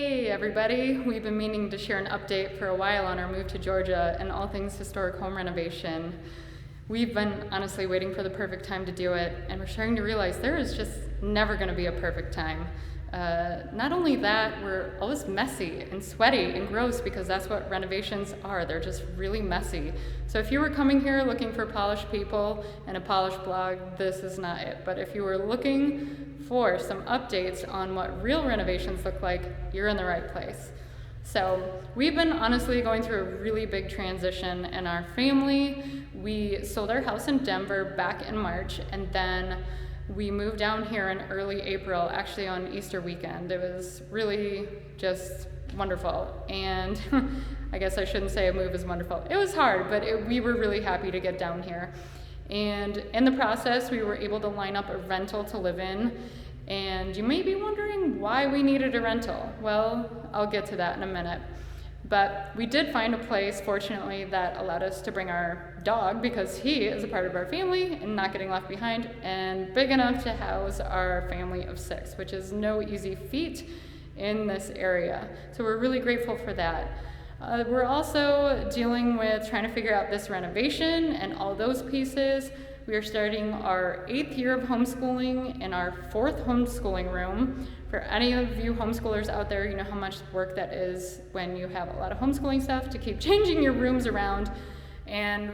Hey everybody, we've been meaning to share an update for a while on our move to Georgia and all things historic home renovation. We've been honestly waiting for the perfect time to do it, and we're starting to realize there is just never going to be a perfect time. Not only that, we're always messy and sweaty and gross because that's what renovations are. They're just really messy. So if you were coming here looking for polished people and a polished blog, this is not it. But if you were looking for some updates on what real renovations look like, you're in the right place. So we've been honestly going through a really big transition in our family. We sold our house in Denver back in March, and then we moved down here in early April, actually on Easter weekend. It was really just wonderful. And I guess I shouldn't say a move is wonderful. It was hard, but we were really happy to get down here. And in the process, we were able to line up a rental to live in. And you may be wondering why we needed a rental. Well, I'll get to that in a minute. But we did find a place, fortunately, that allowed us to bring our dog because he is a part of our family and not getting left behind, and big enough to house our family of 6, which is no easy feat in this area. So we're really grateful for that. We're also dealing with trying to figure out this renovation and all those pieces. We are starting our 8th year of homeschooling in our 4th homeschooling room. For any of you homeschoolers out there, you know how much work that is when you have a lot of homeschooling stuff to keep changing your rooms around. And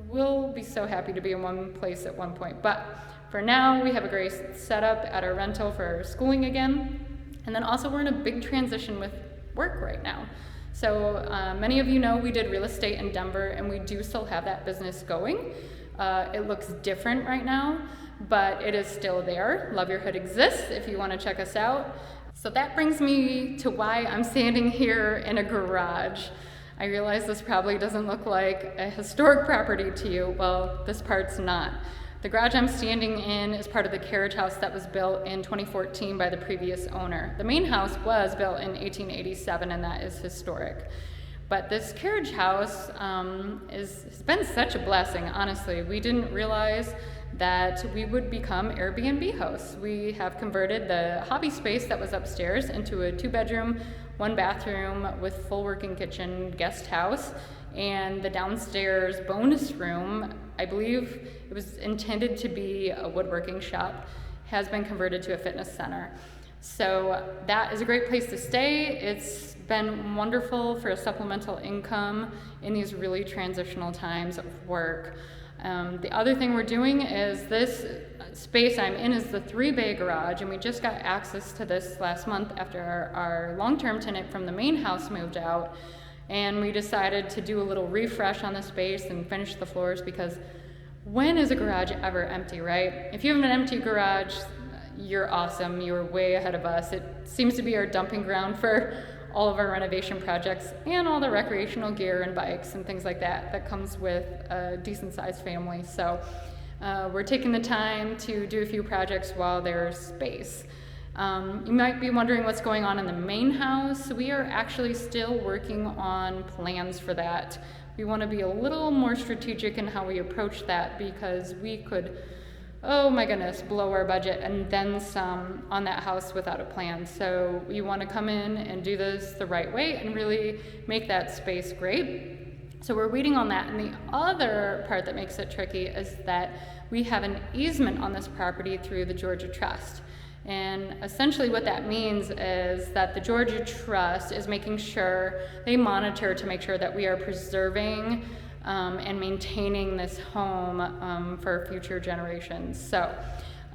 we'll be so happy to be in one place at one point. But for now, we have a great setup at our rental for schooling again. And then also we're in a big transition with work right now. So many of you know we did real estate in Denver, and we do still have that business going. It looks different right now, but it is still there. Love Your Hood exists if you want to check us out. So that brings me to why I'm standing here in a garage. I realize this probably doesn't look like a historic property to you. Well, this part's not. The garage I'm standing in is part of the carriage house that was built in 2014 by the previous owner. The main house was built in 1887, and that is historic. But this carriage house has been such a blessing, honestly. We didn't realize that we would become Airbnb hosts. We have converted the hobby space that was upstairs into a 2-bedroom, 1-bathroom with full working kitchen guest house. And the downstairs bonus room, I believe it was intended to be a woodworking shop, has been converted to a fitness center. So that is a great place to stay. It's been wonderful for a supplemental income in these really transitional times of work. The other thing we're doing is this space I'm in is the 3-bay garage, and we just got access to this last month after our long-term tenant from the main house moved out. And we decided to do a little refresh on the space and finish the floors, because when is a garage ever empty, right? If you have an empty garage, you're awesome. You're way ahead of us. It seems to be our dumping ground for all of our renovation projects and all the recreational gear and bikes and things like that comes with a decent sized family. So we're taking the time to do a few projects while there's space. You might be wondering what's going on in the main house. We are actually still working on plans for that. We want to be a little more strategic in how we approach that, because we could, oh my goodness, blow our budget and then some on that house without a plan. So we want to come in and do this the right way and really make that space great. So we're waiting on that. And the other part that makes it tricky is that we have an easement on this property through the Georgia Trust. And essentially what that means is that the Georgia Trust is making sure, they monitor to make sure that we are preserving and maintaining this home for future generations. So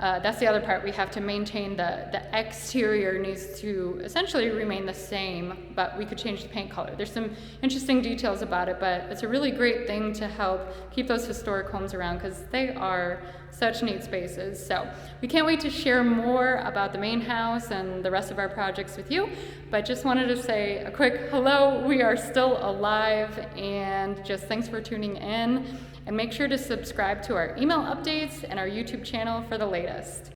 that's the other part. We have to maintain the exterior needs to essentially remain the same, but we could change the paint color. There's some interesting details about it, but it's a really great thing to help keep those historic homes around, because they are such neat spaces. So we can't wait to share more about the main house and the rest of our projects with you, but just wanted to say a quick hello. We are still alive, and just thanks for tuning in. And make sure to subscribe to our email updates and our YouTube channel for the latest.